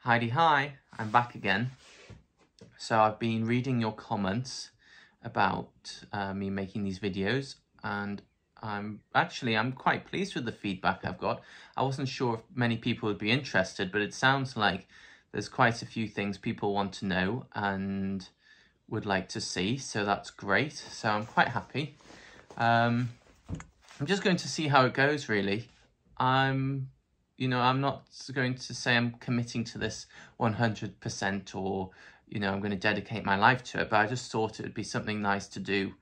Heidi, hi, I'm back again. So I've been reading your comments about me making these videos, and I'm quite pleased with the feedback I've got. I wasn't sure if many people would be interested, but it sounds like there's quite a few things people want to know and would like to see, so that's great. So I'm quite happy. I'm just going to see how it goes, really. I'm not going to say I'm committing to this 100% or, I'm going to dedicate my life to it, but I just thought it would be something nice to do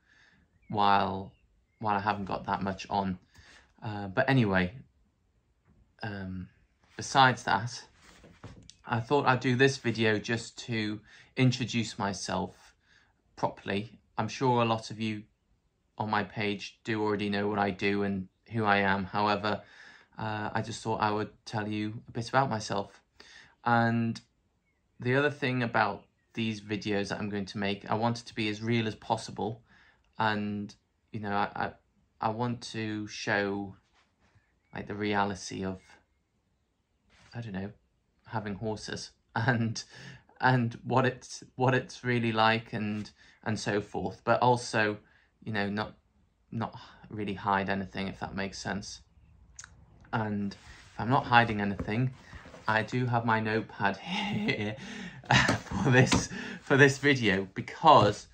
while I haven't got that much on. But anyway, besides that, I thought I'd do this video just to introduce myself properly. I'm sure a lot of you on my page do already know what I do and who I am. However, I just thought I would tell you a bit about myself. And the other thing about these videos that I'm going to make, I want it to be as real as possible. And, I want to show like the reality of, I don't know, having horses and what it's really like and so forth. But also, not really hide anything, if that makes sense. And if I'm not hiding anything, I do have my notepad here for this video, because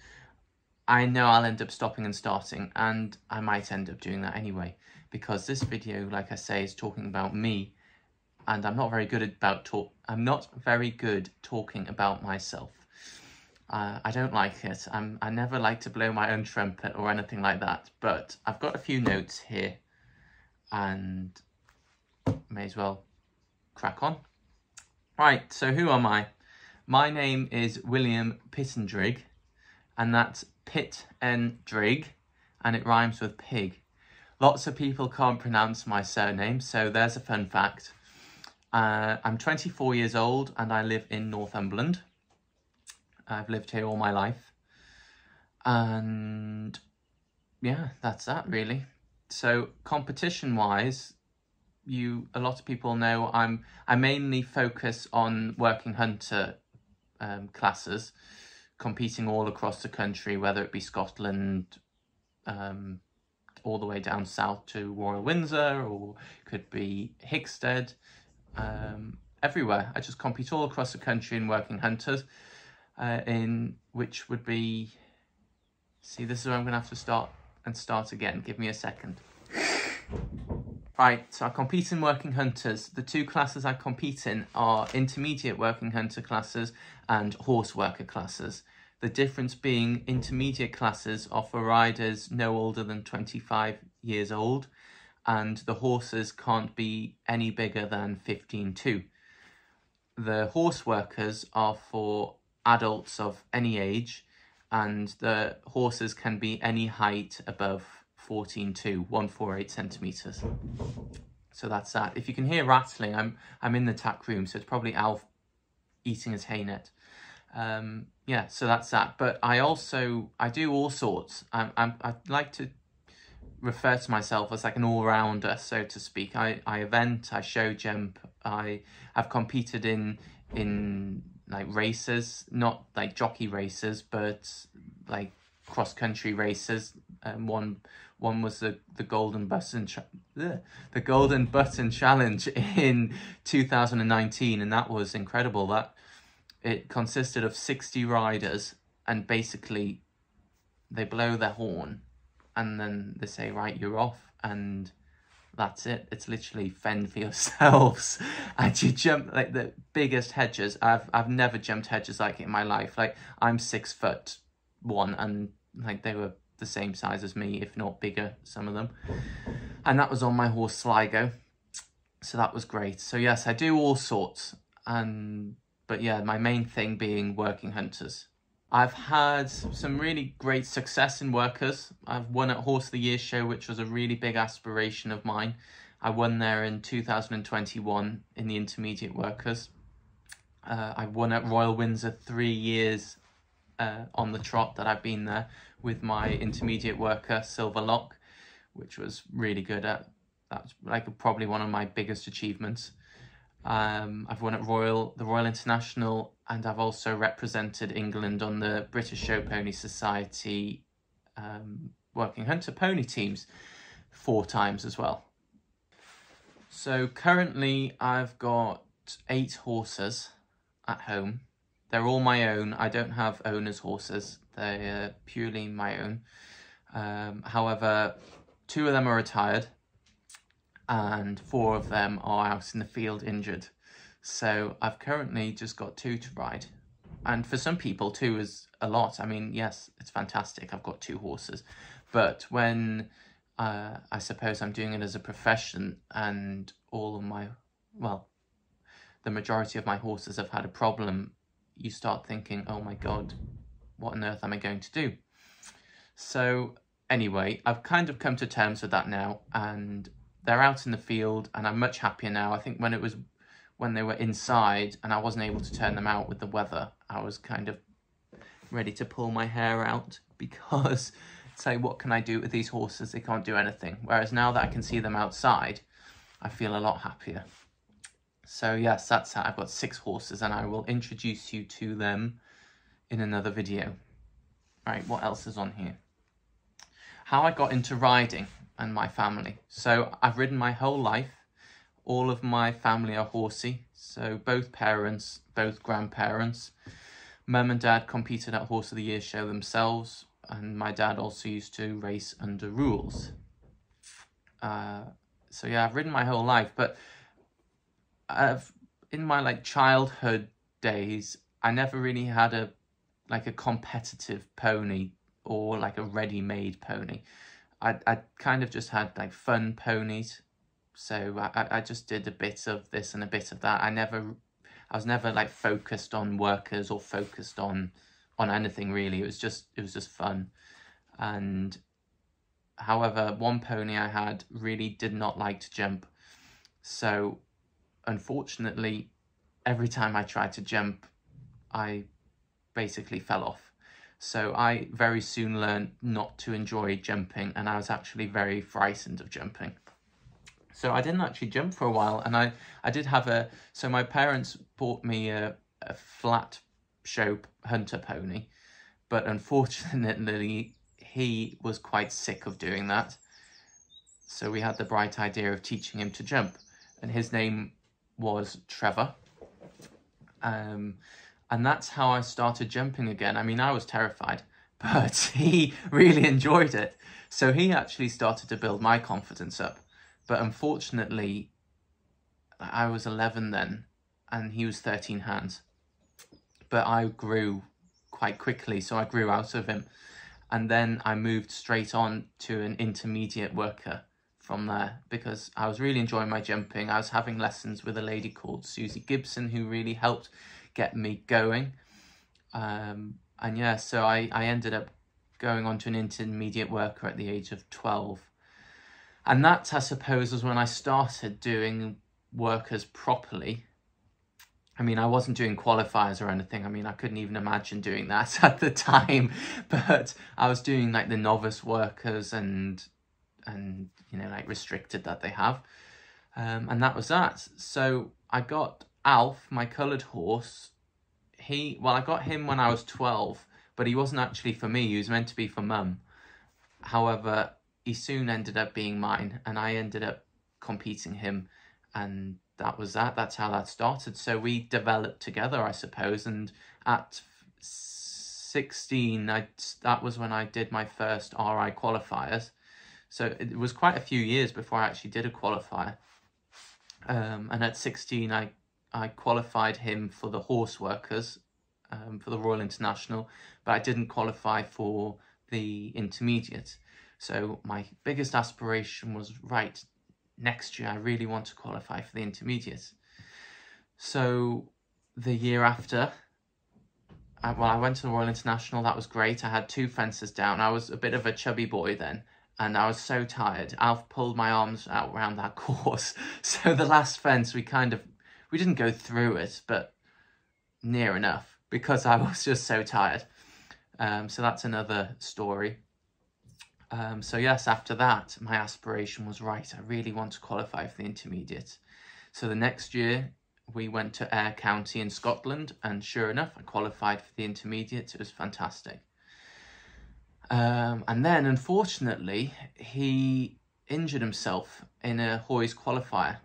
I know I'll end up stopping and starting, and I might end up doing that anyway, because this video, like I say, is talking about me, and I'm not very good talking about myself. I don't like it. I never like to blow my own trumpet or anything like that, but I've got a few notes here and may as well crack on. Right, so who am I? My name is William Pittendrigg, and that's Pitt-en-Drigg, and it rhymes with pig. Lots of people can't pronounce my surname, so there's a fun fact. I'm 24 years old and I live in Northumberland. I've lived here all my life. And yeah, that's that really. So competition-wise, a lot of people know I mainly focus on working hunter classes, competing all across the country, whether it be Scotland, all the way down south to Royal Windsor, or could be Hickstead, everywhere. I just compete all across the country in working hunters, in which would be, see, this is where I'm gonna have to start again. Give me a second. Right, so I compete in working hunters. The two classes I compete in are intermediate working hunter classes and horse worker classes. The difference being intermediate classes are for riders no older than 25 years old, and the horses can't be any bigger than 15.2. The horse workers are for adults of any age, and the horses can be any height above 14.2, 148 centimeters. So that's that. If you can hear rattling, I'm in the tack room, so it's probably Alf eating his hay net. Yeah, so that's that. But I do all sorts. I like to refer to myself as like an all-rounder, so to speak. I event, I show jump, I've competed in like races, not like jockey races, but like cross-country races. One was the Golden Button Challenge in 2019, and that was incredible. That it consisted of 60 riders, and basically they blow their horn and then they say, right, you're off, and that's it. It's literally fend for yourselves. And you jump like the biggest hedges. I've never jumped hedges like it in my life. Like, I'm 6'1", and like they were the same size as me, if not bigger, some of them. And that was on my horse Sligo. So that was great. So yes, I do all sorts. But yeah, my main thing being working hunters. I've had some really great success in workers. I've won at Horse of the Year show, which was a really big aspiration of mine. I won there in 2021 in the intermediate workers. I won at Royal Windsor 3 years on the trot that I've been there with my intermediate worker, Silver Lock, which was really good. That was like probably one of my biggest achievements. I've won at the Royal International, and I've also represented England on the British Show Pony Society working hunter pony teams 4 times as well. So currently I've got 8 horses at home. They're all my own. I don't have owner's horses. They're purely my own. However, 2 of them are retired and 4 of them are out in the field injured. So I've currently just got 2 to ride. And for some people 2 is a lot. I mean, yes, it's fantastic. I've got 2 horses. But when I suppose I'm doing it as a profession and all of my, well, the majority of my horses have had a problem, you start thinking, oh my God, what on earth am I going to do? So anyway, I've kind of come to terms with that now, and they're out in the field and I'm much happier now. I think when they were inside and I wasn't able to turn them out with the weather, I was kind of ready to pull my hair out, because say, what can I do with these horses? They can't do anything. Whereas now that I can see them outside, I feel a lot happier. So yes, that's how I've got 6 horses, and I will introduce you to them in another video. Right, what else is on here? How I got into riding and my family. So I've ridden my whole life. All of my family are horsey. So both parents, both grandparents. Mum and Dad competed at Horse of the Year show themselves, and my dad also used to race under rules. So yeah, I've ridden my whole life, but in my childhood days, I never really had a competitive pony or a ready-made pony. I kind of just had fun ponies. So I just did a bit of this and a bit of that. I was never focused on workers or focused on anything really. It was just fun. And however, one pony I had really did not like to jump. So unfortunately, every time I tried to jump, I basically fell off. So I very soon learned not to enjoy jumping, and I was actually very frightened of jumping. So I didn't actually jump for a while, and I did have so my parents bought me a flat show hunter pony, but unfortunately he was quite sick of doing that. So we had the bright idea of teaching him to jump, and his name was Trevor. And that's how I started jumping again. I mean, I was terrified, but he really enjoyed it. So he actually started to build my confidence up. But unfortunately, I was 11 then, and he was 13 hands. But I grew quite quickly, so I grew out of him. And then I moved straight on to an intermediate worker from there, because I was really enjoying my jumping. I was having lessons with a lady called Susie Gibson, who really helped get me going. And yeah, so I ended up going on to an intermediate worker at the age of 12. And that, I suppose, was when I started doing workers properly. I mean, I wasn't doing qualifiers or anything. I mean, I couldn't even imagine doing that at the time. But I was doing the novice workers and restricted that they have. And that was that. So I got Alf, my coloured horse. I got him when I was 12, but he wasn't actually for me. He was meant to be for Mum. However, he soon ended up being mine, and I ended up competing him, and that was that. That's how that started. So we developed together, I suppose, and at 16, that was when I did my first RI qualifiers. So it was quite a few years before I actually did a qualifier. And at 16, I qualified him for the horse workers, for the Royal International, but I didn't qualify for the intermediate. So my biggest aspiration was, right, next year I really want to qualify for the intermediate. So the year after, I went to the Royal International. That was great. I had 2 fences down. I was a bit of a chubby boy then, and I was so tired. Alf pulled my arms out around that course. So the last fence, we didn't go through it, but near enough, because I was just so tired. So that's another story. So yes, after that, my aspiration was, right, I really want to qualify for the intermediate. So the next year, we went to Ayr County in Scotland, and sure enough, I qualified for the intermediates. It was fantastic. And then, unfortunately, he injured himself in a Hoys qualifier,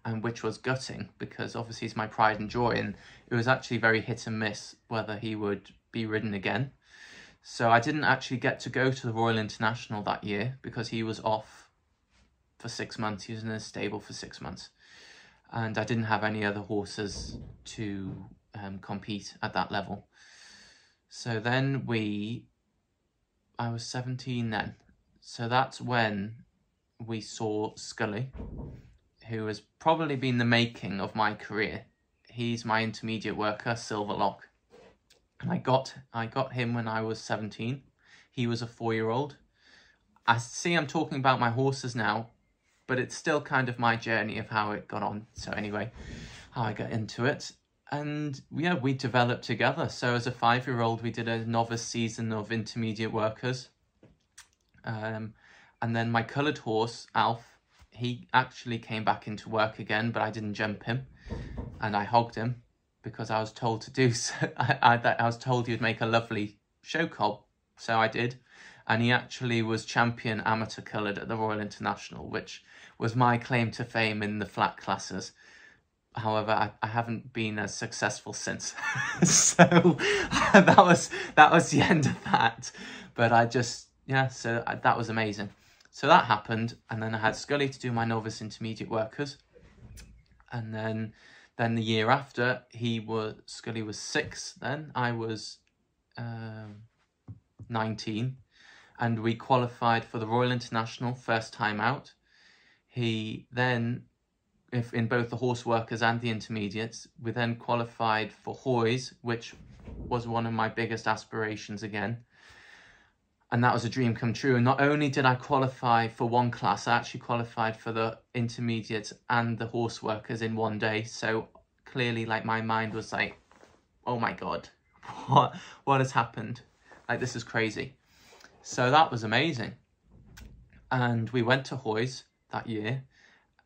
and which was gutting, because obviously he's my pride and joy, and it was actually very hit and miss whether he would be ridden again. So I didn't actually get to go to the Royal International that year because he was off for 6 months. He was in a stable for 6 months, and I didn't have any other horses to compete at that level. So then I was 17 then. So that's when we saw Scully, who has probably been the making of my career. He's my intermediate worker, Silverlock. And I got him when I was 17. He was a 4-year-old. I see I'm talking about my horses now, but it's still kind of my journey of how it got on. So anyway, how I got into it. And yeah, we developed together. So as a 5-year-old, we did a novice season of intermediate workers. And then my coloured horse, Alf, he actually came back into work again, but I didn't jump him, and I hogged him because I was told to do so. I was told he would make a lovely show cob, so I did. And he actually was champion amateur coloured at the Royal International, which was my claim to fame in the flat classes. However, I haven't been as successful since. So that was the end of that. But that was amazing. So that happened, and then I had Scully to do my novice intermediate workers. And then the year after, Scully was 6 then, I was 19, and we qualified for the Royal International first time out. He then, in both the horse workers and the intermediates, we then qualified for Hoys, which was one of my biggest aspirations again. And that was a dream come true. And not only did I qualify for one class, I actually qualified for the intermediates and the horse workers in one day. So clearly, like, my mind was like, oh my God, what has happened? Like, this is crazy. So that was amazing. And we went to Hoys that year,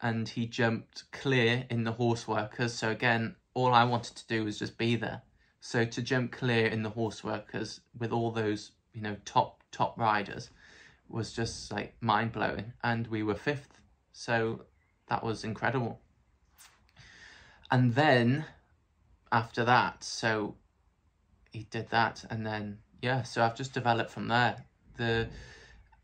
and he jumped clear in the horse workers. So again, all I wanted to do was just be there. So to jump clear in the horse workers with all those, top riders was just like mind-blowing, and we were 5th, so that was incredible. And then after that, so he did that, and then so I've just developed from there.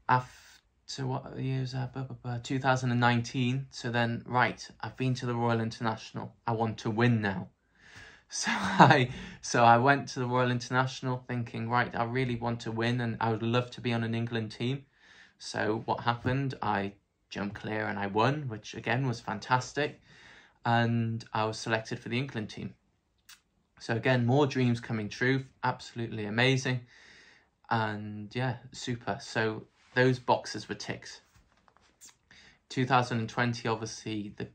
After what year was that? 2019. So then, right, I've been to the Royal International, I want to win now. So I went to the Royal International thinking, right, I really want to win, and I would love to be on an England team. So what happened? I jumped clear and I won, which again was fantastic. And I was selected for the England team. So again, more dreams coming true, absolutely amazing. And yeah, super. So those boxes were ticked. 2020, obviously, the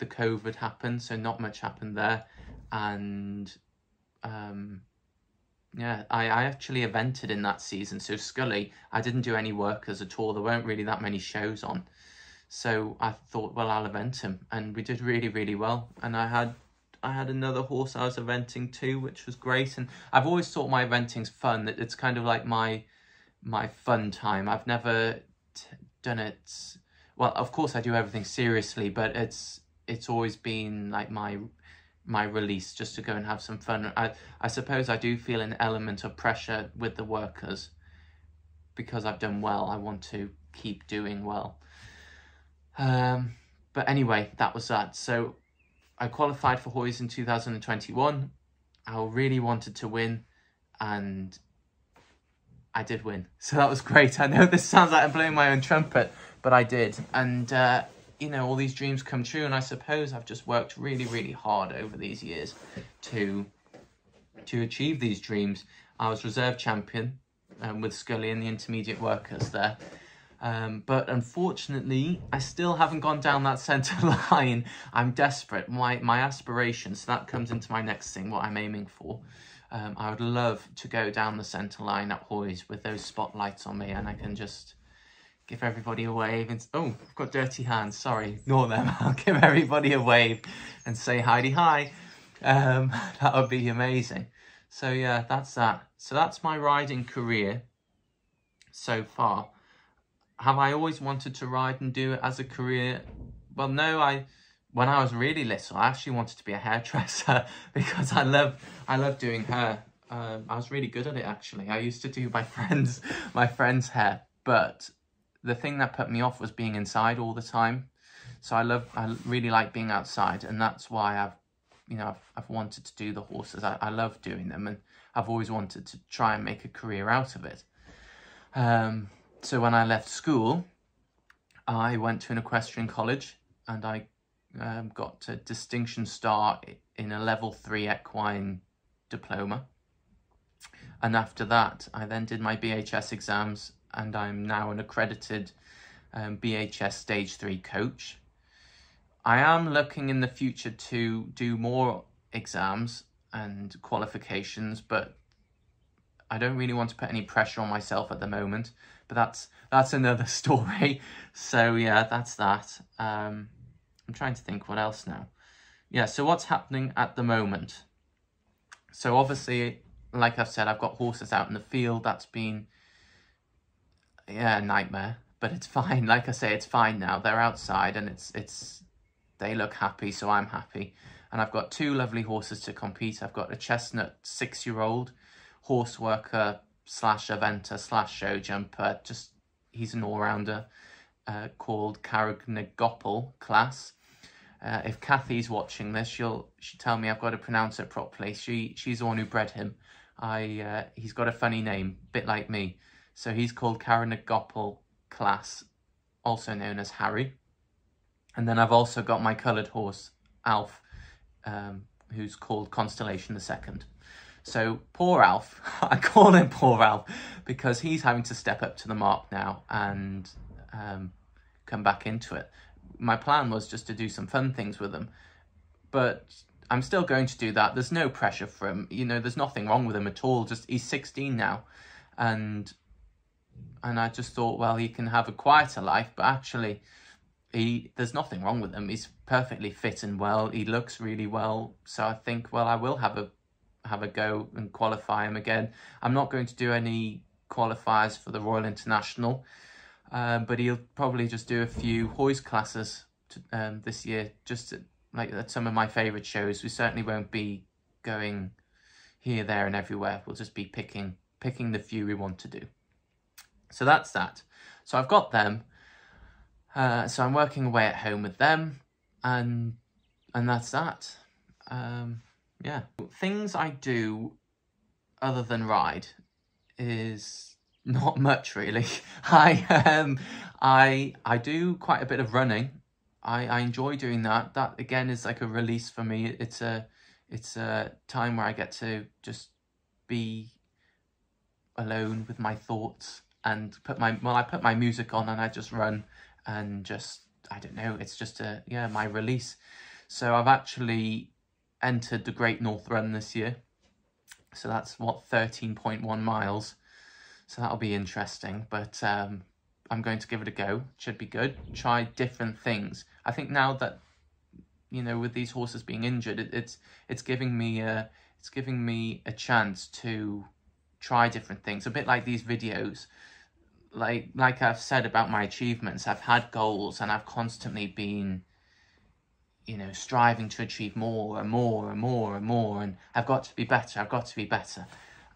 COVID happened, so not much happened there. And I actually evented in that season. So Scully, I didn't do any workers at all. There weren't really that many shows on. So I thought, well, I'll event him. And we did really, really well. And I had another horse I was eventing too, which was great. And I've always thought my eventing's fun. It's kind of like my fun time. I've never done it. Well, of course I do everything seriously, but it's always been like my release, just to go and have some fun. I suppose I do feel an element of pressure with the workers because I've done well. I want to keep doing well. But anyway, that was that. So I qualified for Hoys in 2021. I really wanted to win, and I did win. So that was great. I know this sounds like I'm blowing my own trumpet, but I did. And all these dreams come true, and I suppose I've just worked really, really hard over these years to achieve these dreams. I was reserve champion with Scully and the intermediate workers there. But unfortunately, I still haven't gone down that centre line. I'm desperate. My aspirations, so that comes into my next thing, what I'm aiming for. I would love to go down the centre line at Hoys with those spotlights on me, and I can just, give everybody a wave. And oh, I've got dirty hands, sorry, ignore them. I'll give everybody a wave and say hi. That would be amazing. So yeah, that's that. So that's my riding career so far. Have I always wanted to ride and do it as a career? Well, no, when I was really little, I actually wanted to be a hairdresser because I love doing hair. I was really good at it, actually. I used to do my friend's hair, but the thing that put me off was being inside all the time. So I really like being outside, and that's why I've wanted to do the horses. I love doing them, and I've always wanted to try and make a career out of it. So when I left school, I went to an equestrian college, and I got a distinction star in a level 3 equine diploma. And after that, I then did my BHS exams, and I'm now an accredited BHS Stage 3 coach. I am looking in the future to do more exams and qualifications, but I don't really want to put any pressure on myself at the moment. But that's another story. So yeah, that's that. I'm trying to think what else now. Yeah, so what's happening at the moment? So obviously, like I've said, I've got horses out in the field. That's been, yeah, a nightmare, but it's fine. Like I say, it's fine now. They're outside, and they look happy, so I'm happy. And I've got 2 lovely horses to compete. I've got a chestnut 6-year-old horse worker / eventer / show jumper. He's an all-rounder called Carragnagople class. If Kathy's watching this, she'll tell me I've got to pronounce it properly. She's the one who bred him. He's got a funny name, a bit like me. So he's called Carragnagople class, also known as Harry. And then I've also got my coloured horse, Alf, who's called Constellation II. So poor Alf, I call him poor Alf because he's having to step up to the mark now and come back into it. My plan was just to do some fun things with him, but I'm still going to do that. There's no pressure for him. You know, there's nothing wrong with him at all. Just he's 16 now, and I just thought, well, he can have a quieter life, but actually there's nothing wrong with him. He's perfectly fit and well. He looks really well. So I think, well, I will have a go and qualify him again. I'm not going to do any qualifiers for the Royal International, but he'll probably just do a few hoist classes this year, just at some of my favourite shows. We certainly won't be going here, there and everywhere. We'll just be picking the few we want to do. So that's that. So I've got them. So I'm working away at home with them, and that's that. Yeah. Things I do other than ride is not much, really. I do quite a bit of running. I enjoy doing that. That again is like a release for me. It's a time where I get to just be alone with my thoughts and I put my music on and I just run and just, I don't know, it's just my release. So I've actually entered the Great North Run this year. So that's 13.1 miles. So that'll be interesting, but I'm going to give it a go. It should be good. Try different things. I think now that, you know, with these horses being injured, it's giving me a chance to try different things. A bit like these videos. Like I've said about my achievements, I've had goals and I've constantly been, you know, striving to achieve more and more and more and more, and I've got to be better.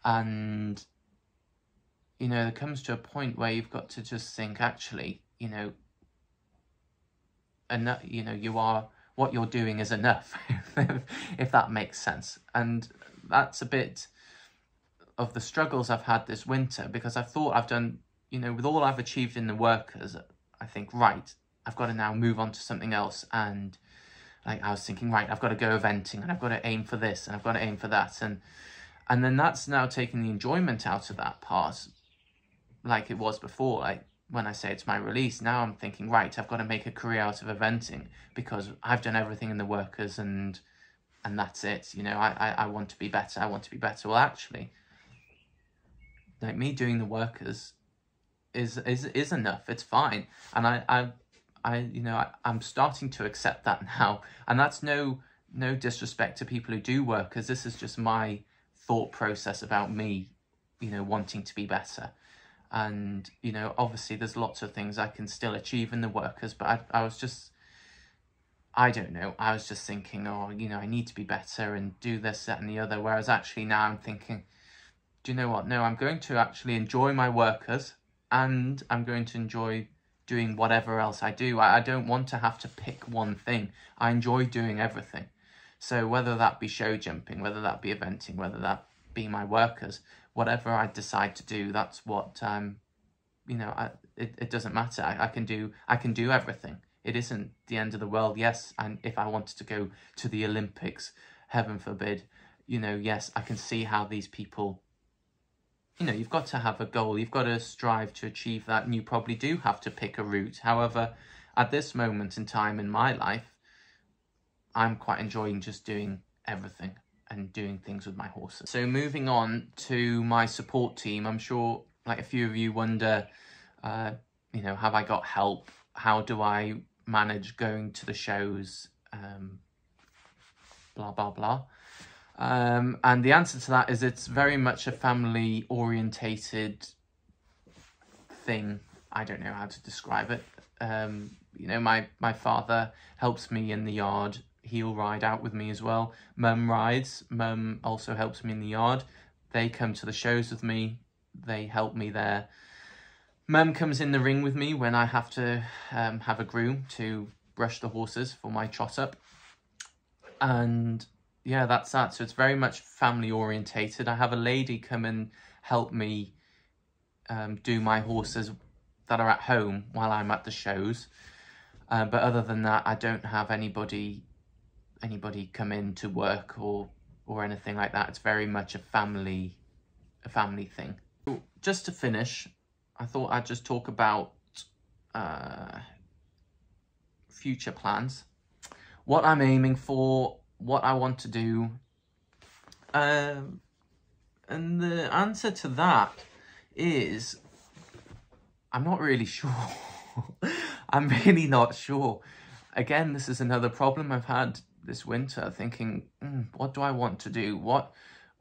And, you know, there comes to a point where you've got to just think, actually, you know, enough, you know, what you're doing is enough, if that makes sense. And that's a bit of the struggles I've had this winter, because I thought I've done, you know, with all I've achieved in the workers, I think, right, I've got to now move on to something else. And like I was thinking, right, I've got to go eventing and I've got to aim for this and I've got to aim for that. And then that's now taking the enjoyment out of that part, like it was before. Like when I say it's my release, now I'm thinking, right, I've got to make a career out of eventing because I've done everything in the workers and that's it. You know, I want to be better. I want to be better. Well, actually, like me doing the workers, is enough. It's fine. And I'm starting to accept that now. And that's no disrespect to people who do work, because this is just my thought process about me, wanting to be better. And, obviously there's lots of things I can still achieve in the workers, but I was just, I don't know, I was just thinking, oh, I need to be better and do this, that and the other. Whereas actually now I'm thinking, do you know what? No, I'm going to actually enjoy my workers, and I'm going to enjoy doing whatever else I do. I don't want to have to pick one thing. I enjoy doing everything. So whether that be show jumping, whether that be eventing, whether that be my workers, whatever I decide to do, that's what, it doesn't matter. I can do everything. It isn't the end of the world. Yes, and if I wanted to go to the Olympics, heaven forbid, yes, I can see how these people, you've got to have a goal. You've got to strive to achieve that, and you probably do have to pick a route. However, at this moment in time in my life, I'm quite enjoying just doing everything and doing things with my horses. So moving on to my support team, I'm sure like a few of you wonder, have I got help? How do I manage going to the shows? Blah, blah, blah. And the answer to that is it's very much a family orientated thing. I don't know how to describe it. My father helps me in the yard. He'll ride out with me as well. Mum rides. Mum also helps me in the yard. They come to the shows with me. They help me there. Mum comes in the ring with me when I have to have a groom to brush the horses for my trot up. And yeah, that's that. So it's very much family orientated. I have a lady come and help me do my horses that are at home while I'm at the shows. But other than that, I don't have anybody come in to work or anything like that. It's very much a family thing. So just to finish, I thought I'd just talk about future plans, what I'm aiming for, what I want to do, and the answer to that is I'm not really sure. I'm really not sure. Again, this is another problem I've had this winter, thinking, what do I want to do? What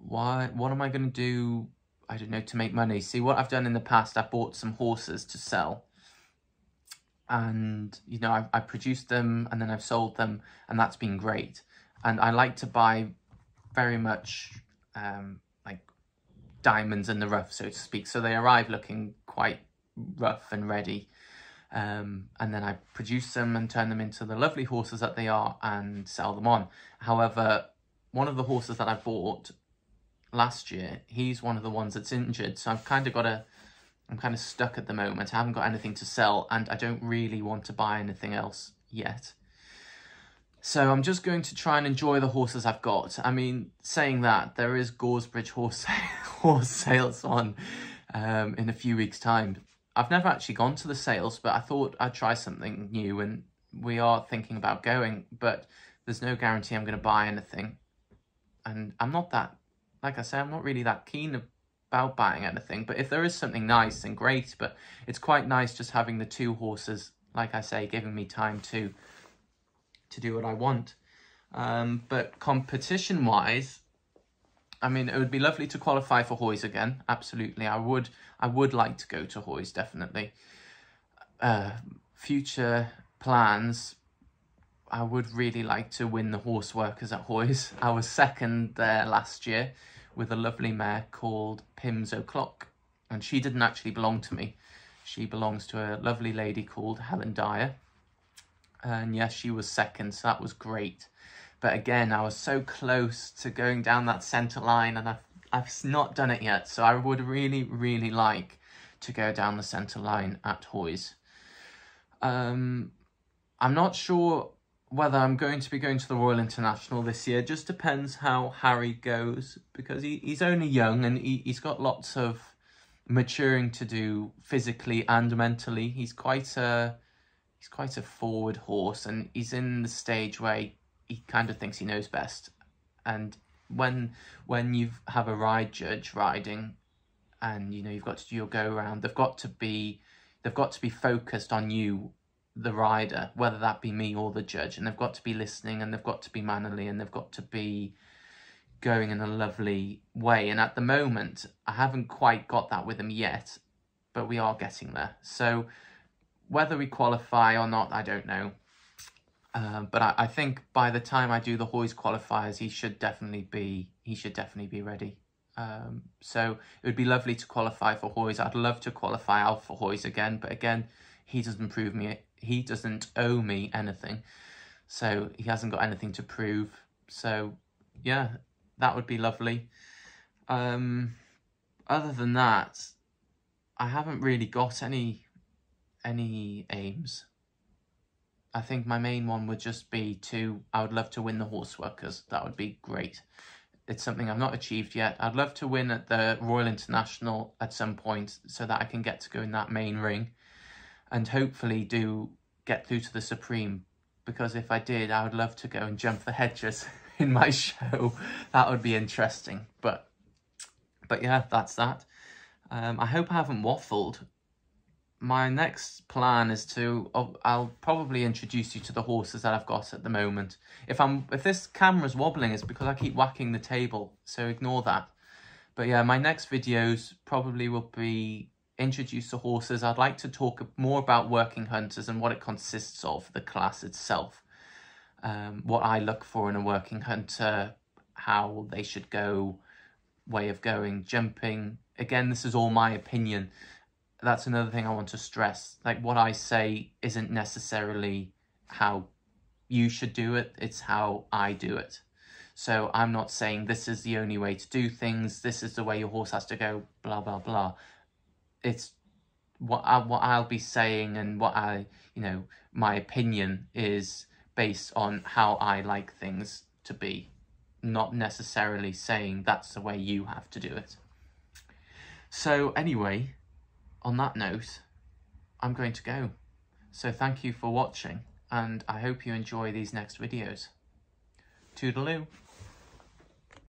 am I going to do? I don't know, to make money. See, what I've done in the past, I bought some horses to sell. And, I produced them and then I've sold them, and that's been great. And I like to buy very much like diamonds in the rough, so to speak. So they arrive looking quite rough and ready. And then I produce them and turn them into the lovely horses that they are and sell them on. However, one of the horses that I bought last year, he's one of the ones that's injured. So I'm kind of stuck at the moment. I haven't got anything to sell, and I don't really want to buy anything else yet. So I'm just going to try and enjoy the horses I've got. I mean, saying that, there is Goresbridge horse sales on in a few weeks' time. I've never actually gone to the sales, but I thought I'd try something new, and we are thinking about going, but there's no guarantee I'm going to buy anything. And I'm not that, like I say, I'm not really that keen about buying anything, but if there is something nice, then great. But it's quite nice just having the two horses, like I say, giving me time to do what I want. But competition-wise, I mean, it would be lovely to qualify for Hoys again. Absolutely, I would like to go to Hoys, definitely. Future plans, I would really like to win the horse workers at Hoys. I was second there last year with a lovely mare called Pims O'Clock, and she didn't actually belong to me. She belongs to a lovely lady called Helen Dyer. And yes, she was second, so that was great. But again, I was so close to going down that centre line, and I've not done it yet. So I would really, really like to go down the centre line at Hoys. I'm not sure whether I'm going to be going to the Royal International this year. Just depends how Harry goes, because he's only young and he's got lots of maturing to do physically and mentally. He's quite a forward horse, and he's in the stage where he kind of thinks he knows best. And when you have a ride judge riding, and you know, you've got to do your go around. They've got to be focused on you, the rider, whether that be me or the judge, and they've got to be listening, and they've got to be mannerly, and they've got to be going in a lovely way. And at the moment, I haven't quite got that with them yet, but we are getting there. So whether we qualify or not, I don't know. But I think by the time I do the Hoys qualifiers, he should definitely be ready. So it would be lovely to qualify for Hoys. I'd love to qualify out for Hoys again, but again, he doesn't owe me anything, so he hasn't got anything to prove. So yeah, that would be lovely. Other than that, I haven't really got any aims. I think my main one would just be I would love to win the Horseworkers. That would be great. It's something I've not achieved yet. I'd love to win at the Royal International at some point so that I can get to go in that main ring and hopefully get through to the Supreme, because if I did, I would love to go and jump the hedges in my show. That would be interesting. But yeah, that's that. I hope I haven't waffled. My next plan is I'll probably introduce you to the horses that I've got at the moment. If this camera's wobbling, it's because I keep whacking the table, so ignore that. But yeah, my next videos probably will be introduce the horses. I'd like to talk more about Working Hunters and what it consists of, the class itself. What I look for in a Working Hunter, how they should go, way of going, jumping. Again, this is all my opinion. That's another thing I want to stress. Like, what I say isn't necessarily how you should do it. It's how I do it. So I'm not saying this is the only way to do things. This is the way your horse has to go, blah, blah, blah. It's what I'll be saying, and my opinion is based on how I like things to be, not necessarily saying that's the way you have to do it. So anyway, on that note, I'm going to go. So thank you for watching, and I hope you enjoy these next videos. Toodaloo.